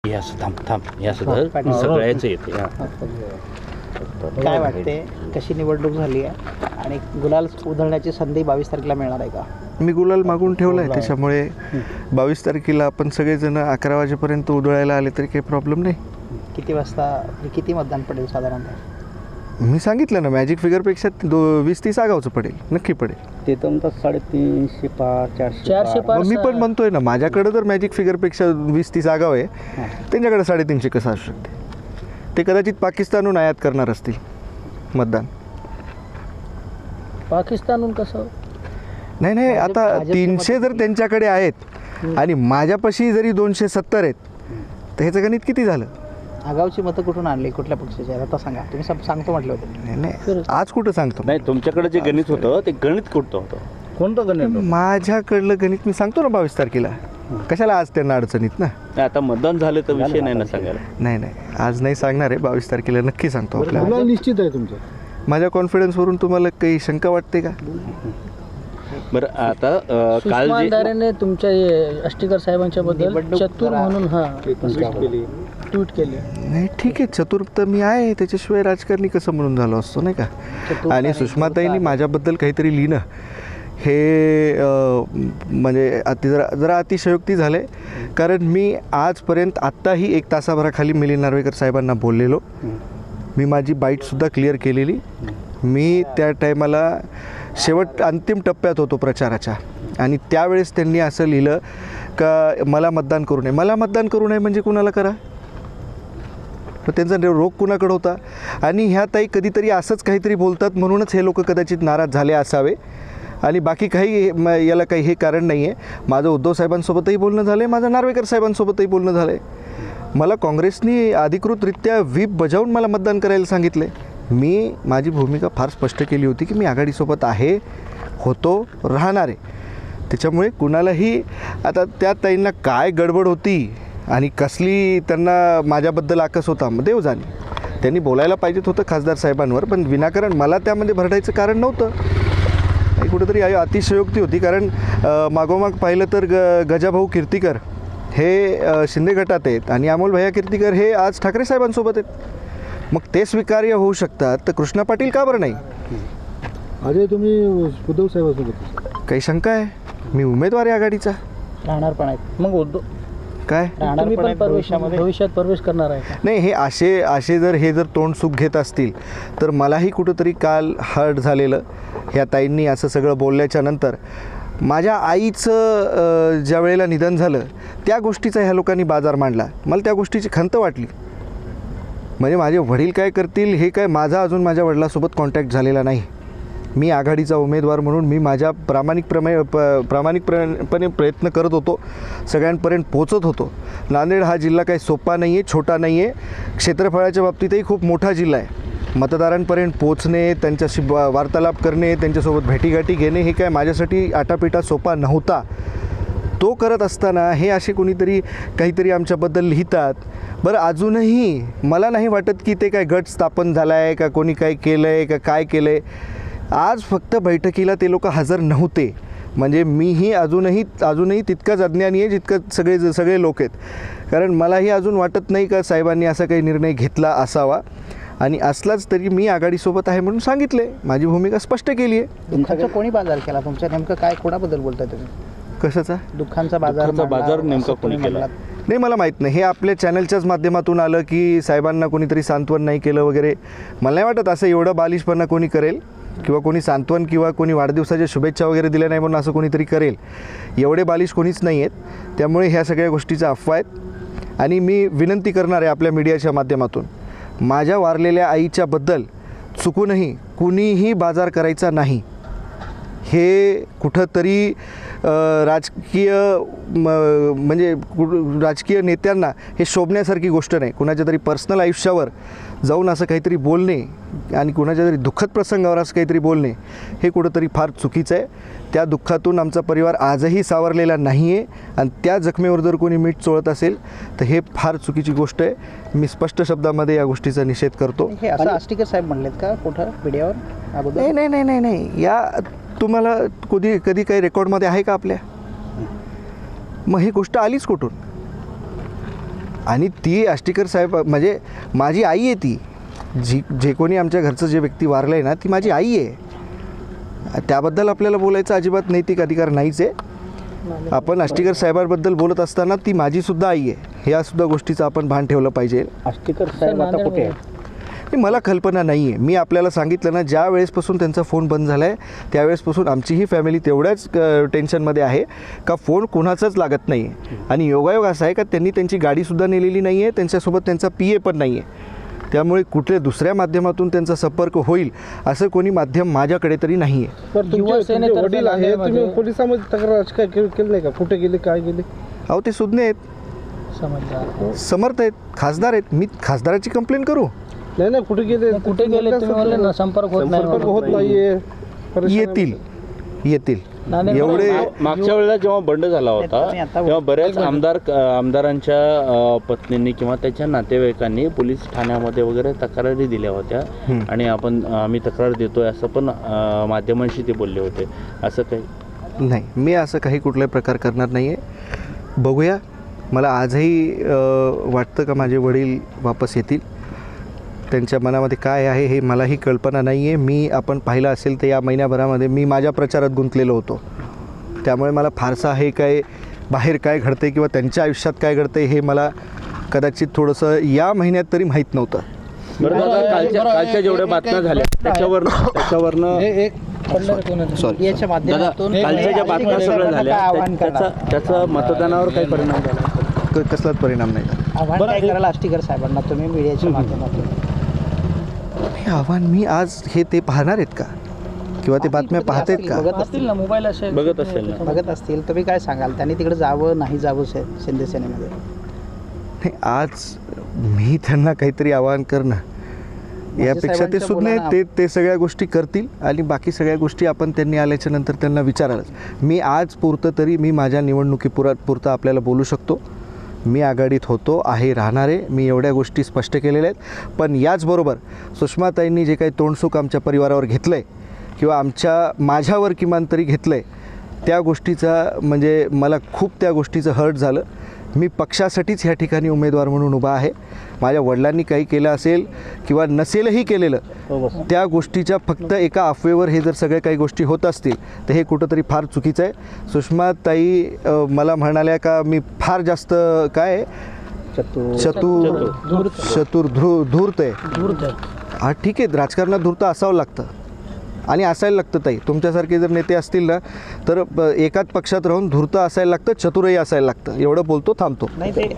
या थांब या सगळ्याचं येते. काय वाटते कशी निवडणूक झाली आहे आणि गुलाल उधळण्याची संधी 22 तारखेला मिळणार आहे का? मी गुलाल मागून ठेवला आहे, त्याच्यामुळे 22 तारखेला आपण सगळेजण 11 वाजेपर्यंत उधळायला आले तरी काही प्रॉब्लेम नाही. किती वाजता किती मतदान पडेल साधारणतः? मी सांगितलं ना, मॅजिक फिगरपेक्षा 20-30 आगावचं पडेल, नक्की पडेल. ते तर म्हणतात 350 पार 400 मग मी पण म्हणतोय ना, माझ्याकडे जर मॅजिक फिगरपेक्षा 20-30 आगाव आहे, त्यांच्याकडे 350 कसं असू शकते? ते कदाचित पाकिस्तानहून आयात करणार असतील मतदान. पाकिस्तानहून कसं? नाही आता 300 जर त्यांच्याकडे आहेत आणि माझ्यापाशी जरी 270 आहेत, तर ह्याचं गणित किती झालं? आगावची मतं कुठून आणली, कुठल्या पक्षाची आहेत आता सांगा. तुम्ही सांगतो म्हटलं होतं. नाही आज कुठं सांगतो? नाही, तुमच्याकडे जे गणित होतं ते गणित कुठतं होतं? कोणतं गणित? माझ्याकडलं गणित मी सांगतो ना 22 तारखेला. कशाला आज त्यांना अडचणीत ना? आता मतदान झालं तर विषय नाही ना सांगायला. नाही आज नाही सांगणार आहे, 22 तारखेला नक्की सांगतो आपल्याला. निश्चित आहे तुमचं? माझ्या कॉन्फिडन्सवरून तुम्हाला काही शंका वाटते का? बरं, आता काल सुषमा तुमच्या अष्टीकर साहेबांच्या बद्दल चतुर म्हणून ट्विट केली. नाही ठीक आहे, चतुर तर मी आहे, त्याच्याशिवाय राजकारणी कसं म्हणून झालो असतो नाही का? आणि सुषमाताईंनी माझ्याबद्दल काहीतरी लिहिणं हे म्हणजे जरा अतिशयोक्ती झाले. कारण मी आजपर्यंत आत्ताही 1 तासाभराखाली मिलिंद नार्वेकर साहेबांना बोललेलो. मी माझी बाईटसुद्धा क्लिअर केलेली. मी त्या टायमाला अंतिम टप्प्यात होतो प्रचाराच्या, आणि त्यावेळेस त्यांनी असं लिहिलं का मला मतदान करू नये. मला मतदान करू नये म्हणजे कुणाला करा? तर त्यांचा रोग कुणाकडे होता? आणि ह्या ताई कधीतरी असंच काहीतरी बोलतात म्हणूनच हे लोक कदाचित नाराज झाले असावे, आणि बाकी काही याला काही हे कारण नाही आहे. माझं उद्धव साहेबांसोबतही बोलणं झालं आहे, माझं नार्वेकर साहेबांसोबतही बोलणं झालं आहे. मला काँग्रेसनी अधिकृतरित्या व्हीप बजावून मला मतदान करायला सांगितलं आहे. मी माझी भूमिका फार स्पष्ट केली होती की मी आघाडीसोबत होतो, राहणार आहे. त्याच्यामुळे कुणालाही आता त्या ताईंना काय गडबड होती आणि कसली त्यांना माझ्याबद्दल आकस होता, मग देव जाणे. त्यांनी बोलायला पाहिजेत होतं खासदार साहेबांवर, पण विनाकारण मला त्यामध्ये भरडायचं कारण नव्हतं. कुठेतरी अतिशयोक्ती होती. कारण मागोमाग पाहिलं तर गजाभाऊ कीर्तीकर हे शिंदे गटात आहेत आणि अमोल भैया कीर्तीकर हे आज ठाकरे साहेबांसोबत आहेत. मग ते स्वीकार्य होऊ शकतात, तर कृष्णा पाटील का बरं नाही? अजय, तुम्ही उद्धव साहेबांसोबत काही शंका आहे? मी उमेदवार आहे आघाडीचा. राहणार पण आहेत. मग उद्धव काय भविष्यात प्रवेश करणार आहे? नाही, हे असे जर तोंड सुख घेत असतील तर मलाही कुठंतरी काल हर्ट झालेलं. ह्या ताईंनी असं सगळं बोलल्याच्या नंतर माझ्या आईचं ज्या वेळेला निधन झालं त्या गोष्टीचा ह्या लोकांनी बाजार मांडला. मला त्या गोष्टीची खंत वाटली. म्हणजे माझे वडील काय करतील हे काय, माझा अजून माझ्या वडिलांसोबत कॉन्टॅक्ट झालेला नाही. मी आघाडीचा उमेदवार म्हणून मी माझ्या प्रामाणिकपणे प्रयत्न करत होतो, सगळ्यांपर्यंत पोचत होतो. नांदेड हा जिल्हा काही सोपा नाही आहे, छोटा नाही आहे. क्षेत्रफळाच्या बाबतीतही खूप मोठा जिल्हा आहे. मतदारांपर्यंत पोचणे, त्यांच्याशी वार्तालाप करणे, त्यांच्यासोबत भेटीगाठी घेणे हे काय माझ्यासाठी आटापिटा सोपा नव्हता. तो करत असताना हे असे कोणीतरी काहीतरी आमच्याबद्दल लिहितात. बरं, अजूनही मला नाही वाटत की ते काय गट स्थापन झाला आहे का, कोणी काय केलं आहे का, काय केलं आहे. आज फक्त बैठकीला ते लोक हजर नव्हते. म्हणजे मीही अजूनही तितकाच अज्ञानी आहे जितकं सगळे लोक आहेत. कारण मलाही अजून वाटत नाही का साहेबांनी असा काही निर्णय घेतला असावा, आणि असलाच तरी मी आघाडीसोबत आहे म्हणून सांगितले. माझी भूमिका स्पष्ट केली आहे. दुःखाचा कोणी बाजार केला तुमच्या? नेमकं काय, कोणाबद्दल बोलताय तुम्ही? कशाचा दुःखांचा बाजार नेमका कोणी केला? नाही, मला माहीत नाही. हे आपल्या चॅनलच्याच माध्यमातून आलं की साहेबांना कोणीतरी सांत्वन नाही केलं वगैरे. मला नाही वाटत असं एवढं बालिशपणा कोणी करेल, किंवा कोणी सांत्वन किंवा कोणी वाढदिवसाच्या शुभेच्छा वगैरे दिल्या नाही म्हणून असं कोणीतरी करेल. एवढे बालिश कोणीच नाही आहेत. त्यामुळे ह्या सगळ्या गोष्टीचा अफवा आहेत. आणि मी विनंती करणार आहे आपल्या मीडियाच्या माध्यमातून, माझ्या वारलेल्या आईच्याबद्दल चुकूनही कुणीही बाजार करायचा नाही. हे कुठंतरी राजकीय नेत्यांना हे शोभण्यासारखी गोष्ट नाही. कुणाच्या तरी पर्सनल आयुष्यावर जाऊन असं काहीतरी बोलणे आणि कुणाच्या तरी दुःखद प्रसंगावर असं काहीतरी बोलणे हे कुठंतरी फार चुकीचं आहे. त्या दुःखातून आमचा परिवार आजही सावरलेला नाही आहे, आणि त्या जखमेवर जर कोणी मीठ चोळत असेल तर हे फार चुकीची गोष्ट आहे. मी स्पष्ट शब्दामध्ये या गोष्टीचा निषेध करतो. हे असं आष्टीकर साहेब म्हणलेत का कुठं मीडियावर? नाही. या तुम्हाला कधी काही रेकॉर्डमध्ये आहे का आपल्या? मग ही गोष्ट आलीच कुठून? आणि ती आष्टीकर साहेब म्हणजे माझी आई आहे ती, जे कोणी आमच्या घरचं जे व्यक्ती वारलं आहे ना ती माझी आई आहे. त्याबद्दल आपल्याला बोलायचा अजिबात नैतिक अधिकार नाहीच आहे. आपण आष्टीकर साहेबांबद्दल बोलत असताना ती माझीसुद्धा आई आहे, ह्यासुद्धा गोष्टीचं आपण भान ठेवलं पाहिजे. आष्टीकर साहेब आता कुठे आहेत? हे मला कल्पना नाही आहे. मी आपल्याला सांगितलं ना, ज्या वेळेसपासून त्यांचा फोन बंद झाला आहे त्यावेळेसपासून आमचीही फॅमिली तेवढ्याच टेन्शनमध्ये आहे का फोन कोणाचाच लागत नाही आहे. आणि योगायोग असा आहे का त्यांनी त्यांची गाडीसुद्धा नेलेली नाही आहे, त्यांच्यासोबत त्यांचा PA पण नाही आहे. त्यामुळे कुठल्या दुसऱ्या माध्यमातून त्यांचा संपर्क होईल असं कोणी माध्यम माझ्याकडे तरी नाही आहे. तर तुमचे वडील आहे, तुम्ही पोलिसांमध्ये तक्रार काय केली नाही का? कुठे गेले, काय गेले? अहो ते सुज्ञ आहेत, समजलं. समर्थ आहेत, खासदार आहेत. मी खासदाराची कंप्लेंट करू? नाही कुठे गेले? कुठे गेले तुम्ही म्हणले ना, संपर्क होत नाही. संपर्क होत नाहीये. येतील नाही, एवढे. मागच्या वेळेला जेव्हा बंड झाला होता तेव्हा बऱ्याच आमदारांच्या पत्नींनी किंवा त्याच्या नातेवाईकांनी पोलीस ठाण्यामध्ये वगैरे तक्रारी दिल्या होत्या आणि आम्ही तक्रार देतोय असं पण माध्यमांशी ते बोलले होते. असं काही नाही, मी असं काही कुठलाही प्रकार करणार नाही आहे. बघूया. मला आजही वाटतं का माझे वडील वापस येतील. त्यांच्या मनामध्ये काय आहे हे मलाही कल्पना नाही आहे. आपण पाहिलं असेल तर या महिन्याभरामध्ये मी माझ्या प्रचारात गुंतलेलो होतो, त्यामुळे मला फारसा हे काय बाहेर काय घडते किंवा त्यांच्या आयुष्यात काय घडते हे मला कदाचित थोडंसं या महिन्यात तरी माहीत नव्हतं. बरं दादा, कालच्या जेवढ्या बातम्या झाल्या त्याच्यावरनं सॉरी याच्या माध्यमातून कालच्या ज्या बातम्या सगळ्या झाल्या त्याचा मतदानावर काही परिणाम झाला? कसलाच परिणाम नाही झाला. आव्हान काय करायला आष्टीकर साहेबांना तुम्ही मीडियाच्या माध्यमातून? हे आव्हान मी आज हे ते पाहणार आहेत का किंवा ते बातम्या पाहत आहेत का? असतील ना, मोबाईल असेल, बघत असेल ना. बघत असतील. तुम्ही काय सांगाल, त्यांनी तिकडे जावं नाही जावं शिंदे सेनेमध्ये? नाही, आज मी त्यांना काहीतरी आवाहन करणं यापेक्षा ते सुद्धा नाही, ते सगळ्या गोष्टी करतील आणि बाकी सगळ्या गोष्टी आपण त्यांनी आल्याच्या नंतर त्यांना विचारालच. मी आज पुरतं तरी मी माझ्या निवडणुकीपुरतं आपल्याला बोलू शकतो. मी आघाडीत होतो, आहे, राहणार आहे. मी एवढ्या गोष्टी स्पष्ट केलेल्या आहेत. पण याचबरोबर सुषमाताईंनी जे काही तोंडसुख आमच्या परिवारावर घेतलं आहे किंवा माझ्यावर किमान तरी घेतलं आहे, त्या गोष्टीचा म्हणजे मला खूप त्या गोष्टीचं हर्ट झालं. मी पक्षासाठीच ह्या ठिकाणी उमेदवार म्हणून उभा आहे. माझ्या वडिलांनी काही केलं असेल किंवा नसेलही केलेलं, त्या गोष्टीच्या फक्त एका अफवेवर हे जर सगळ्या काही गोष्टी होत असतील तर हे कुठंतरी फार चुकीचं आहे. सुषमाताई मला म्हणाल्या का मी फार जास्त काय धूर्त आहे. हा ठीक आहे, राजकारणात धूर्त असावं लागतं आणि असायला लागतं ताई. तुमच्यासारखे जर नेते असतील ना तर एकाच पक्षात राहून धूर्त असायला लागतं, चतुरही असायला लागतं. एवढं बोलतो, थांबतो. नाही ते